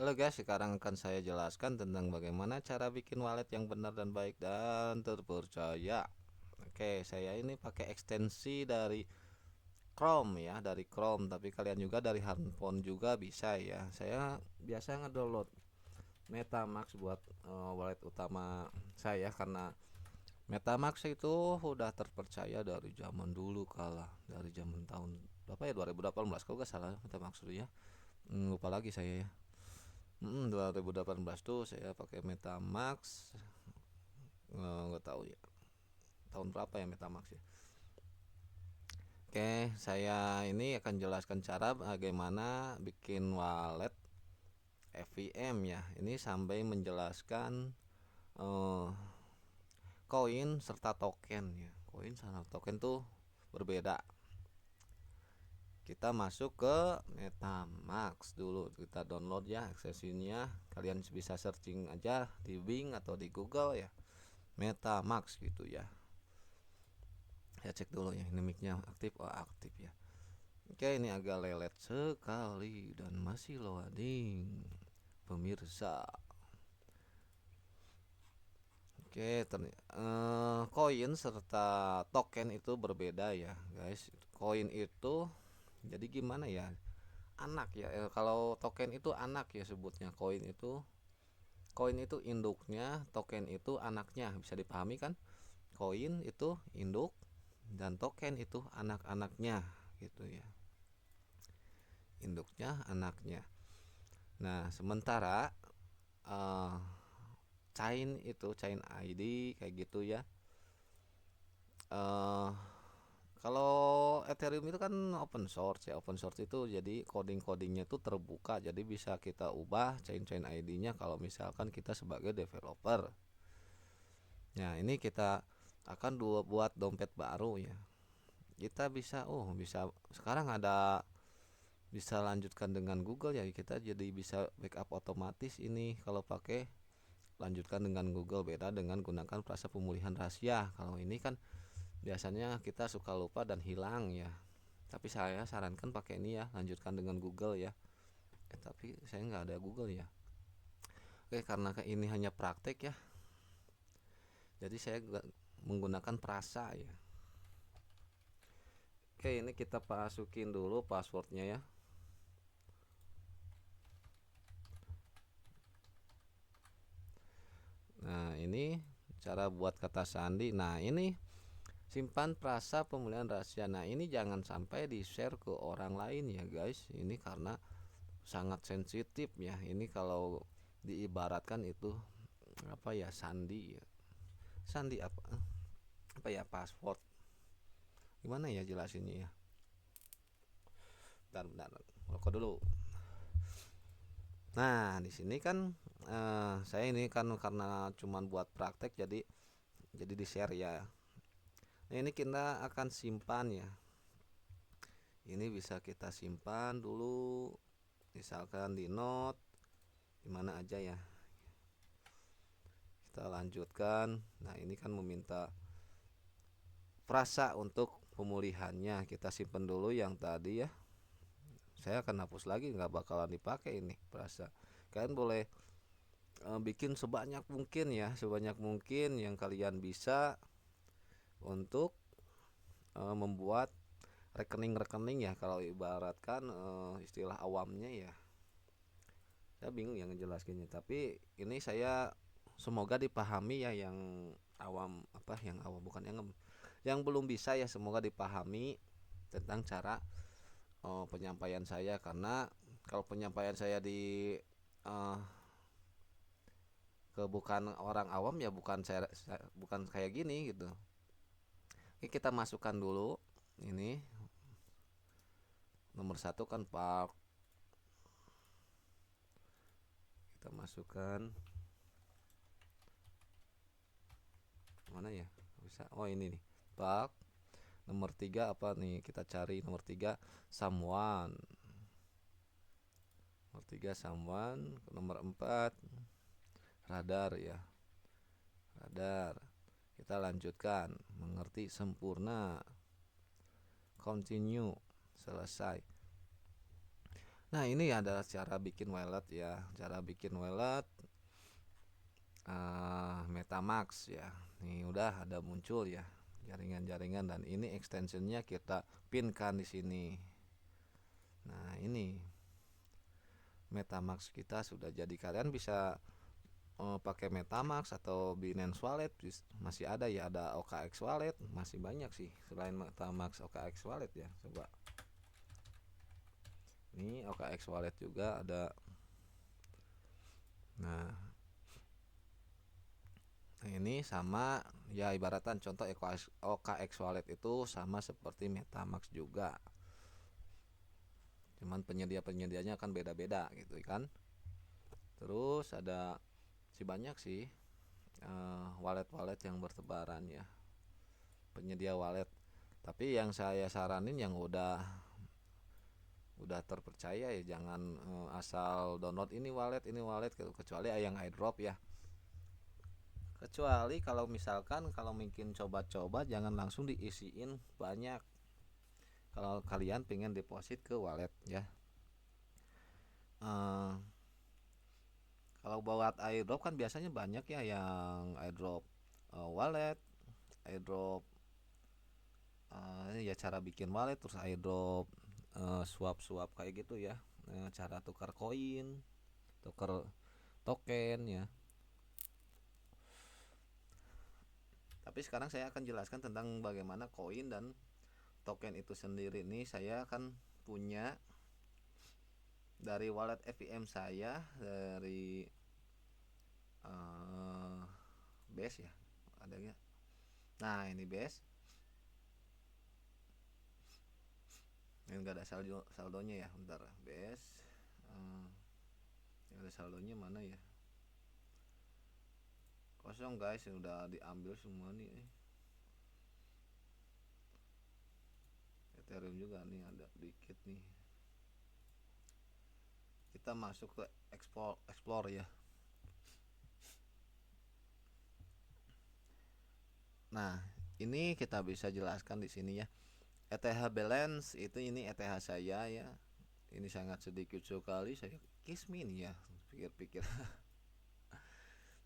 Halo guys, sekarang akan saya jelaskan tentang bagaimana cara bikin wallet yang benar dan baik dan terpercaya. Oke, saya ini pakai ekstensi dari Chrome ya, dari Chrome, tapi kalian juga dari handphone juga bisa ya. Saya biasa ngedownload MetaMask buat wallet utama saya karena MetaMask itu udah terpercaya dari zaman dulu kala, dari zaman tahun berapa ya, 2018 kalau nggak salah MetaMask dulu ya. Lupa lagi saya ya. 2018 tuh saya pakai Metamax, nggak tahu ya tahun berapa ya Metamax ya. Oke, saya ini akan jelaskan cara bagaimana bikin wallet FVM ya. Ini sampai menjelaskan eh, koin serta token ya. Koin sama token tuh berbeda. Kita masuk ke Metamax dulu, kita download ya aksesinya. Kalian bisa searching aja di Bing atau di Google ya, Metamax gitu ya. Saya cek dulu ya, ini mic-nya aktif. Oh, aktif ya. Oke, ini agak lelet sekali dan masih loading pemirsa. Oke, koin serta token itu berbeda ya guys. Koin itu jadi gimana ya, anak ya. Kalau token itu anak ya sebutnya. Koin itu induknya, token itu anaknya. Bisa dipahami kan? Koin itu induk dan token itu anak-anaknya gitu ya. Induknya, anaknya. Nah, sementara uh, chain ID kayak gitu ya. Uh, Kalau Ethereum itu kan open source ya. Open source itu jadi coding-codingnya itu terbuka. Jadi bisa kita ubah chain ID-nya kalau misalkan kita sebagai developer. Nah, ini kita akan buat dompet baru ya. Kita bisa sekarang ada, bisa lanjutkan dengan Google ya, kita jadi bisa backup otomatis ini kalau pakai lanjutkan dengan Google. Beda dengan gunakan frasa pemulihan rahasia. Kalau ini kan biasanya kita suka lupa dan hilang ya, tapi saya sarankan pakai ini ya, lanjutkan dengan Google ya. Tapi saya nggak ada Google ya. Oke, karena ini hanya praktek ya, jadi saya nggak menggunakan frasa ya. Oke, ini kita masukin dulu passwordnya ya. Nah, ini cara buat kata sandi. Nah, ini simpan frasa pemulihan rahasia. Nah, ini jangan sampai di share ke orang lain ya guys. Ini karena sangat sensitif ya. Ini kalau diibaratkan itu apa ya, sandi ya. Sandi apa ya, password. Gimana ya jelasinnya ya? Bentar, rokok dulu. Nah, di sini kan saya ini kan karena cuman buat praktek, jadi di share ya. Nah, ini kita akan simpan ya. Ini bisa kita simpan dulu, misalkan di note, dimana aja ya. Kita lanjutkan. Nah, ini kan meminta frasa untuk pemulihannya. Kita simpan dulu yang tadi ya. Saya akan hapus lagi, nggak bakalan dipakai ini frasa. Kalian boleh bikin sebanyak mungkin ya, sebanyak mungkin yang kalian bisa untuk membuat rekening-rekening ya, kalau ibaratkan istilah awamnya ya. Saya bingung yang ngejelaskinnya, tapi ini saya semoga dipahami ya, yang awam, apa yang awam, bukan yang belum bisa ya, semoga dipahami tentang cara penyampaian saya. Karena kalau penyampaian saya di uh, ke bukan orang awam ya, bukan kayak gini gitu. Oke, kita masukkan dulu ini nomor satu kan Pak. Kita masukkan mana ya, bisa, oh ini nih Pak. Nomor tiga apa nih, kita cari nomor tiga, someone. Nomor tiga someone. Nomor empat radar ya, radar. Kita lanjutkan, mengerti sempurna, continue, selesai. Nah, ini adalah cara bikin wallet ya, cara bikin wallet MetaMask ya. Ini udah ada muncul ya jaringan-jaringan, dan ini extensionnya kita pinkan di sini. Nah, ini MetaMask kita sudah jadi. Kalian bisa pakai MetaMask atau Binance Wallet, masih ada ya, ada OKX Wallet, masih banyak sih selain MetaMask OKX Wallet ya. Coba ini OKX Wallet juga ada. Nah, ini sama ya, ibaratan contoh OKX Wallet itu sama seperti MetaMask juga. Cuman penyedia-penyedianya kan beda-beda gitu kan. Terus ada banyak sih wallet-wallet yang bertebaran ya, penyedia wallet. Tapi yang saya saranin yang udah terpercaya ya, jangan asal download ini wallet kecuali yang airdrop ya. Kecuali kalau misalkan kalau mungkin coba-coba, jangan langsung diisiin banyak kalau kalian pengen deposit ke wallet ya. Kalau buat airdrop kan biasanya banyak ya, yang airdrop wallet, airdrop ya cara bikin wallet, terus airdrop swap kayak gitu ya, cara tukar koin, tukar token ya. Tapi sekarang saya akan jelaskan tentang bagaimana koin dan token itu sendiri. Nih saya kan punya dari wallet FIM saya, dari Base ya, ada nggak? Nah, ini Base, ini nggak ada saldonya ya, bentar. Base yang ada saldonya mana ya, kosong guys, yang udah diambil semua nih. Ethereum juga nih ada dikit nih. Kita masuk ke explore ya. Nah, ini kita bisa jelaskan di sini ya. ETH balance itu, ini ETH saya ya. Ini sangat sedikit sekali, saya kismin ya, pikir-pikir.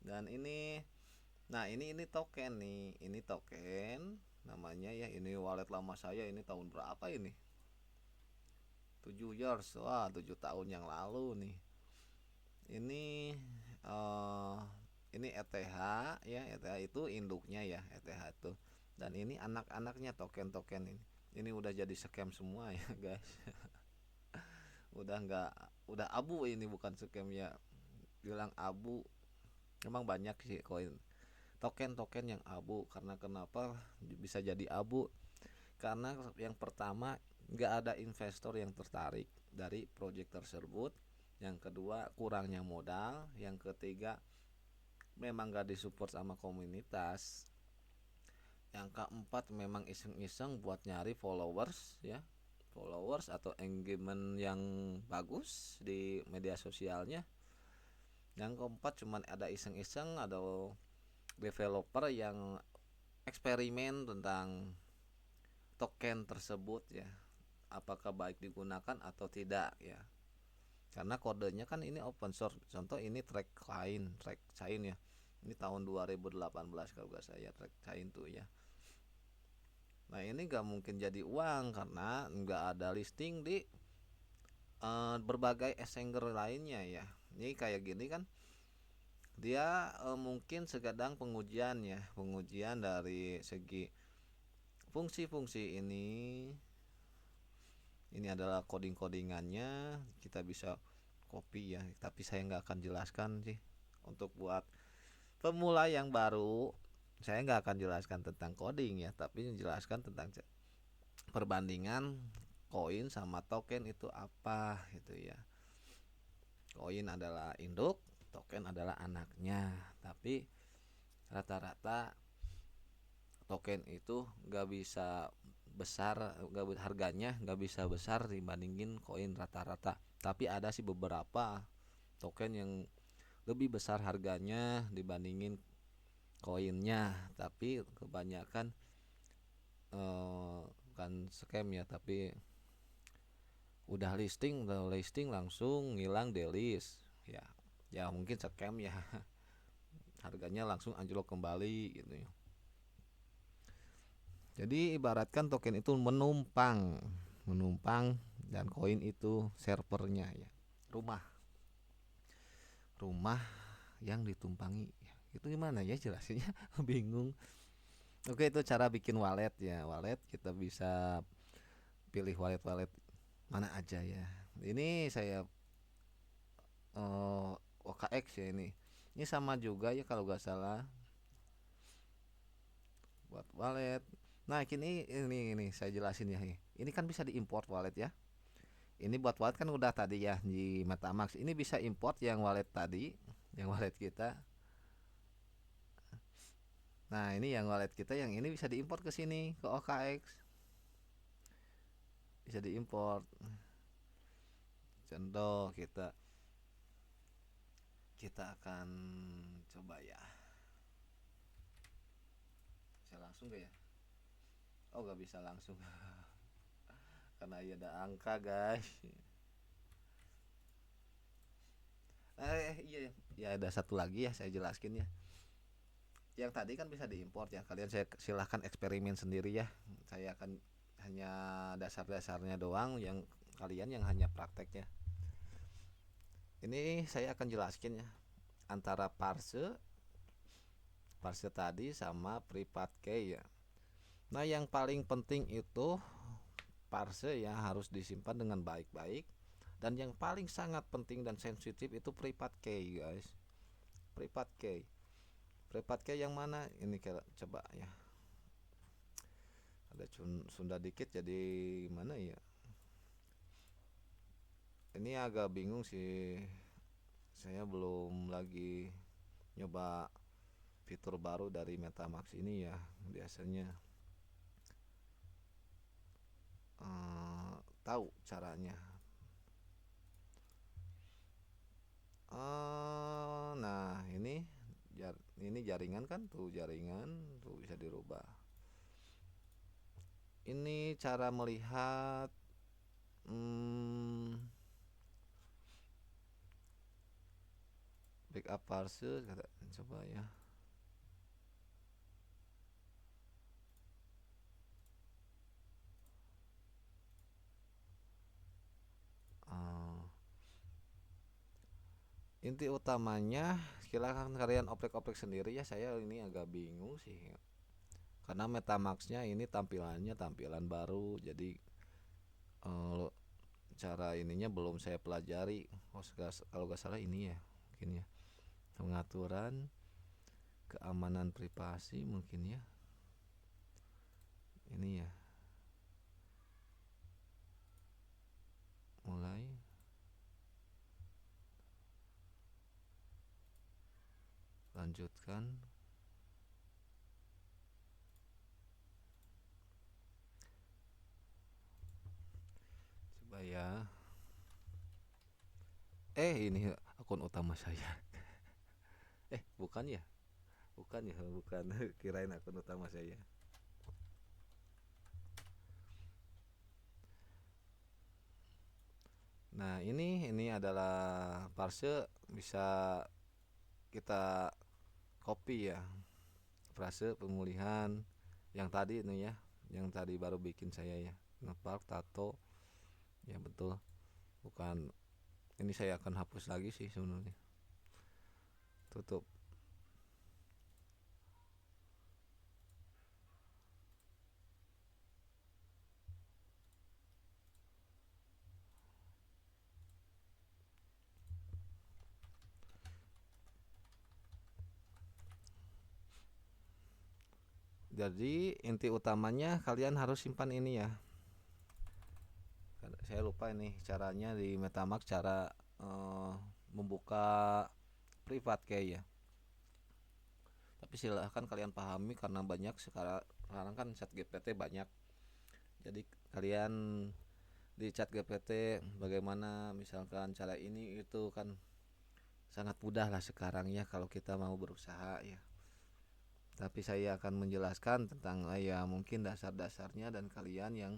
Dan ini, nah ini token nih, ini token namanya ya. Ini wallet lama saya, ini tahun berapa ini? 7 years, wah 7 tahun yang lalu nih. Ini ini ETH ya, ETH itu induknya ya, ETH itu. Dan ini anak-anaknya token-token ini. Ini udah jadi scam semua ya guys. Udah abu, ini bukan scam ya. Bilang abu, memang banyak sih koin token-token yang abu. Karena kenapa bisa jadi abu? Karena yang pertama, nggak ada investor yang tertarik dari project tersebut. Yang kedua, kurangnya modal. Yang ketiga, memang nggak disupport sama komunitas. Yang keempat, memang iseng-iseng buat nyari followers ya, followers atau engagement yang bagus di media sosialnya. Yang keempat, cuman ada iseng-iseng, ada developer yang eksperimen tentang token tersebut ya, apakah baik digunakan atau tidak ya. Karena kodenya kan ini open source. Contoh ini track chain ya. Ini tahun 2018 kalau gak saya, track chain tuh ya. Nah, ini gak mungkin jadi uang karena gak ada listing di berbagai exchanger lainnya ya. Ini kayak gini kan, dia mungkin sedang pengujian ya, pengujian dari segi fungsi-fungsi ini. Ini adalah codingannya, kita bisa copy ya, tapi saya nggak akan jelaskan sih. Untuk buat pemula yang baru, saya nggak akan jelaskan tentang coding ya, tapi menjelaskan tentang perbandingan koin sama token itu apa gitu ya. Koin adalah induk, token adalah anaknya, tapi rata-rata token itu nggak bisa besar, harganya nggak bisa besar dibandingin koin rata-rata. Tapi ada sih beberapa token yang lebih besar harganya dibandingin koinnya, tapi kebanyakan kan scam ya. Tapi udah listing langsung ngilang delist ya. Ya mungkin scam ya. Harganya langsung anjlok kembali gitu ya. Jadi ibaratkan token itu menumpang dan koin itu servernya ya. Rumah rumah yang ditumpangi ya. Itu gimana ya jelasinnya? Bingung. Oke, itu cara bikin wallet ya. Wallet kita bisa pilih wallet-wallet mana aja ya. Ini saya OKX ya ini. Ini sama juga ya kalau nggak salah buat wallet. Nah, ini saya jelasin ya. Ini kan bisa diimport wallet ya. Ini buat wallet kan udah tadi ya di MetaMask. Ini bisa import yang wallet tadi, yang wallet kita. Nah, ini yang wallet kita yang ini bisa diimport ke sini ke OKX. Bisa diimport. Contoh kita kita akan coba ya. Bisa langsung gak ya? Oh, gak bisa langsung. Karena ada angka, guys. Iya ya, ada satu lagi ya saya jelaskin ya. Yang tadi kan bisa diimport ya. Kalian saya silahkan eksperimen sendiri ya. Saya akan hanya dasar-dasarnya doang, yang kalian yang hanya prakteknya. Ini saya akan jelaskin ya antara parse parse tadi sama privat key ya. Nah, yang paling penting itu parse ya harus disimpan dengan baik-baik, dan yang paling sangat penting dan sensitif itu privat key, guys. Privat key. Privat key yang mana? Ini coba ya. Ada Sunda dikit jadi mana ya? Ini agak bingung sih. Saya belum lagi nyoba fitur baru dari MetaMask ini ya. Biasanya tahu caranya. Nah ini jaringan kan tuh, jaringan tuh bisa dirubah. Ini cara melihat backup parse coba ya. Inti utamanya silakan kalian oprek-oprek sendiri ya. Saya ini agak bingung sih karena MetaMask-nya ini tampilannya tampilan baru, jadi eh, cara ininya belum saya pelajari. Kalau nggak salah ini ya mungkin ya, pengaturan keamanan privasi mungkin ya, ini ya. Mulai lanjutkan. Coba ya. Ini akun utama saya. Bukan ya, bukan. Kirain akun utama saya. Nah, ini adalah parse, bisa kita copy ya. Frase pemulihan yang tadi itu ya, yang tadi baru bikin saya ya. Ngepark tato. Ya betul. Bukan, ini saya akan hapus lagi sih sebenarnya. Tutup. Jadi inti utamanya kalian harus simpan ini ya. Saya lupa ini caranya di MetaMask, cara membuka privat key ya. Tapi silahkan kalian pahami karena banyak sekarang kan chat GPT banyak. Jadi kalian di chat GPT bagaimana misalkan cara ini itu kan sangat mudah lah sekarang ya kalau kita mau berusaha ya. Tapi saya akan menjelaskan tentang ya mungkin dasar-dasarnya, dan kalian yang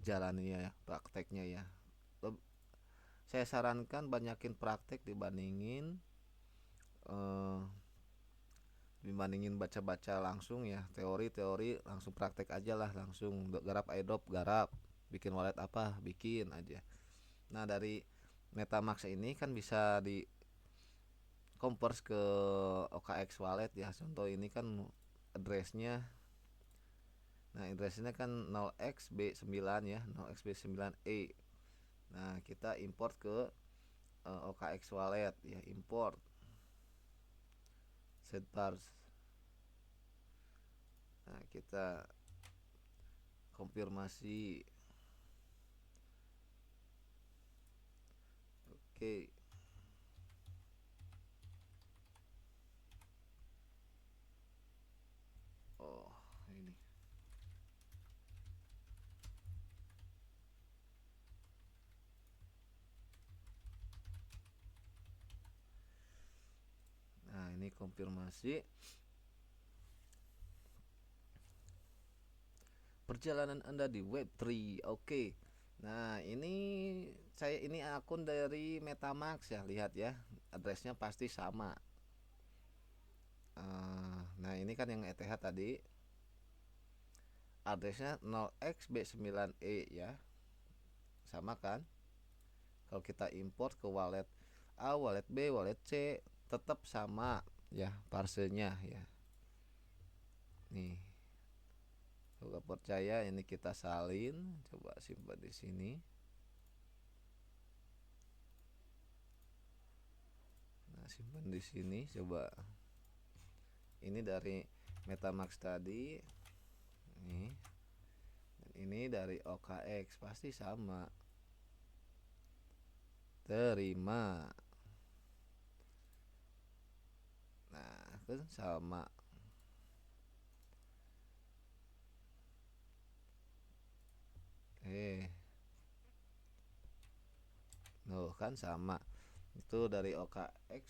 jalani ya prakteknya ya. Saya sarankan banyakin praktek eh, dibandingin baca-baca langsung ya, teori-teori langsung praktek aja lah, langsung garap airdrop garap, bikin wallet apa bikin aja. Nah dari MetaMask ini kan bisa di convert ke OKX wallet ya, contoh ini kan addressnya, nah addressnya kan 0xb9 ya, 0xb9e. Nah kita import ke OKX wallet ya, import setbars. Nah kita konfirmasi, oke. Oh ini, nah ini konfirmasi perjalanan Anda di Web3. Oke. Nah, ini akun dari MetaMask ya, lihat ya. Addressnya pasti sama. Nah, ini kan yang ETH tadi. Addressnya 0xb9e ya. Sama kan? Kalau kita import ke wallet A, wallet B, wallet C, tetap sama ya parsenya ya. Nih. Kalau nggak percaya ini kita salin, coba simpan di sini. Nah, simpan di sini coba. Ini dari MetaMask tadi. Nih. Dan ini dari OKX pasti sama. Terima. Nah, kan sama. Nuh kan sama. Itu dari OKX.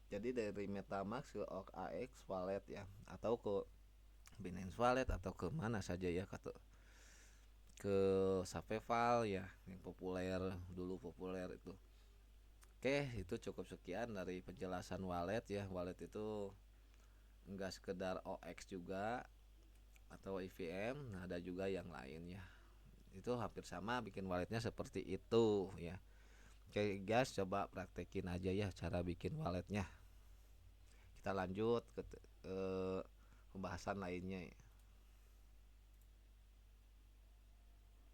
Jadi dari MetaMask ke OKX wallet ya, atau ke Binance Wallet atau ke mana saja ya, ke Saveval ya yang populer dulu, populer itu. Oke, itu cukup sekian dari penjelasan wallet ya. Wallet itu enggak sekedar OX juga atau EVM, nah ada juga yang lain ya. Itu hampir sama bikin walletnya seperti itu ya. Oke guys, coba praktekin aja ya cara bikin walletnya. Kita lanjut ke pembahasan lainnya ya.